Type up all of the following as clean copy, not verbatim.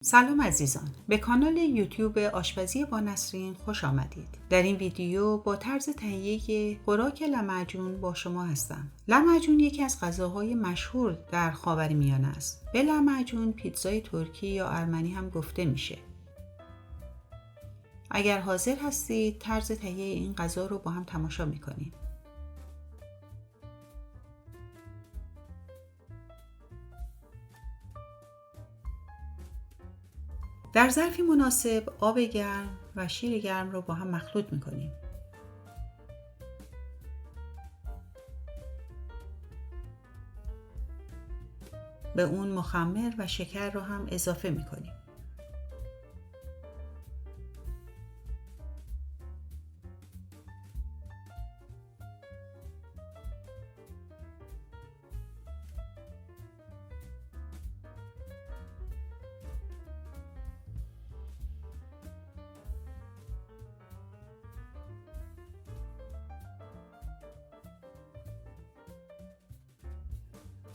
سلام عزیزان، به کانال یوتیوب آشپزی با نسرین خوش آمدید. در این ویدیو با طرز تهیه خوراک لمعجون با شما هستم. لمعجون یکی از غذاهای مشهور در خاورمیانه است. به لمعجون پیتزای ترکی یا ارمنی هم گفته میشه. اگر حاضر هستید طرز تهیه این غذا رو با هم تماشا میکنیم. در ظرفی مناسب آب گرم و شیر گرم رو با هم مخلوط میکنیم. به اون مخمر و شکر رو هم اضافه میکنیم.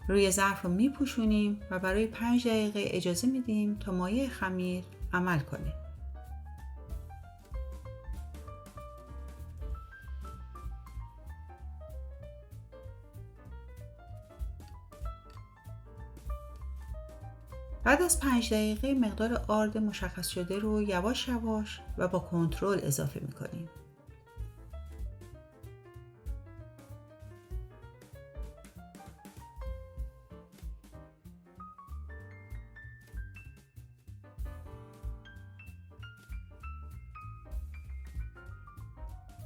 روی ظرف رو میپوشونیم و برای 5 دقیقه اجازه میدیم تا مایع خمیر عمل کنه. بعد از 5 دقیقه مقدار آرد مشخص شده رو یواش یواش و با کنترل اضافه میکنیم.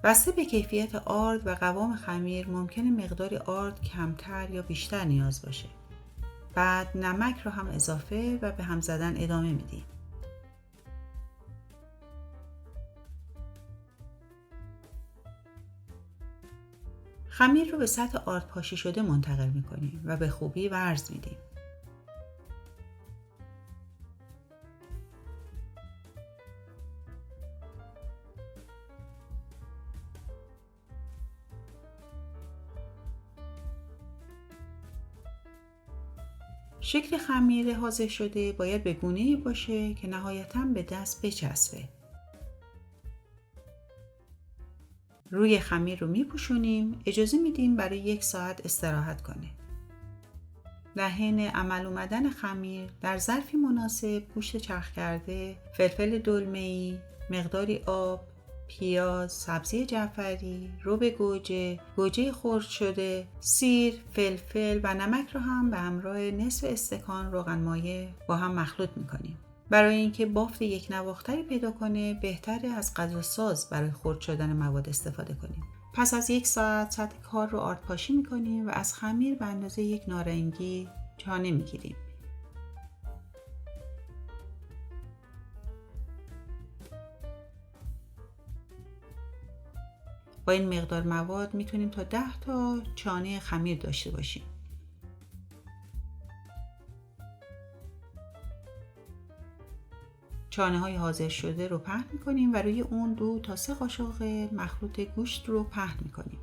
بسته به کیفیت آرد و قوام خمیر ممکنه مقدار آرد کمتر یا بیشتر نیاز باشه. بعد نمک رو هم اضافه و به هم زدن ادامه میدیم. خمیر رو به سطح آرد پاشی شده منتقل میکنیم و به خوبی ورز میدیم. شکل خمیر حاضر شده باید به گونه‌ای باشه که نهایتاً به دست بچسبه. روی خمیر رو میپوشونیم، اجازه میدیم برای 1 ساعت استراحت کنه. در حین عمل اومدن خمیر در ظرفی مناسب گوشت چرخ کرده، فلفل دلمه‌ای، مقداری آب، پیاز، سبزی جعفری، رب گوجه، گوجه خرد شده، سیر، فلفل و نمک رو هم به همراه نصف استکان روغن مایع با هم مخلوط میکنیم. برای اینکه بافت یک نواختری پیدا کنه بهتره از غذاساز برای خرد شدن مواد استفاده کنیم. پس از 1 ساعت سطح کار رو آردپاشی میکنیم و از خمیر به اندازه 1 نارنگی چانه میگیریم. با این مقدار مواد میتونیم تا 10 تا چانه خمیر داشته باشیم. چانه های حاضر شده رو پهن میکنیم و روی اون 2 تا 3 قاشق مخلوط گوشت رو پهن میکنیم.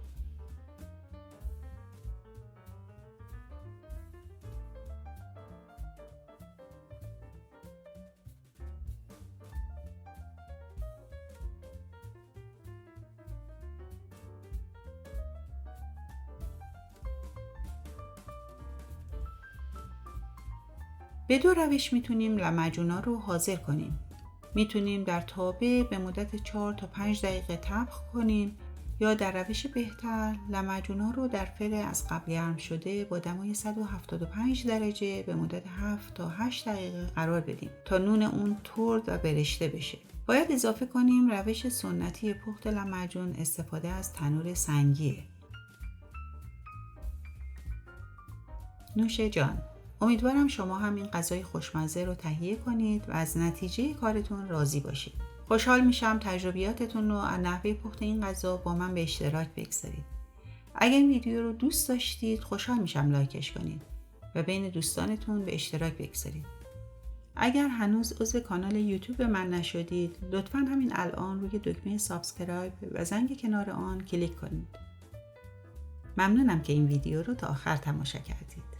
به 2 روش میتونیم لمعجونا رو حاضر کنیم. میتونیم در تابه به مدت 4 تا 5 دقیقه طبخ کنیم یا در روش بهتر لمعجونا رو در فر از قبل گرم شده با دمای 175 درجه به مدت 7 تا 8 دقیقه قرار بدیم تا نون اون ترد و برشته بشه. باید اضافه کنیم روش سنتی پخت لمعجون استفاده از تنور سنگیه. نوش جان. امیدوارم شما هم این غذای خوشمزه رو تهیه کنید و از نتیجه کارتون راضی باشید. خوشحال میشم تجربیاتتون رو از نحوه پخت این غذا با من به اشتراک بگذارید. اگر این ویدیو رو دوست داشتید خوشحال میشم لایکش کنید و بین دوستانتون به اشتراک بگذارید. اگر هنوز عضو کانال یوتیوب من نشدید لطفاً همین الان روی دکمه سابسکرایب و زنگ کنار آن کلیک کنید. ممنونم که این ویدیو رو تا آخر تماشا کردید.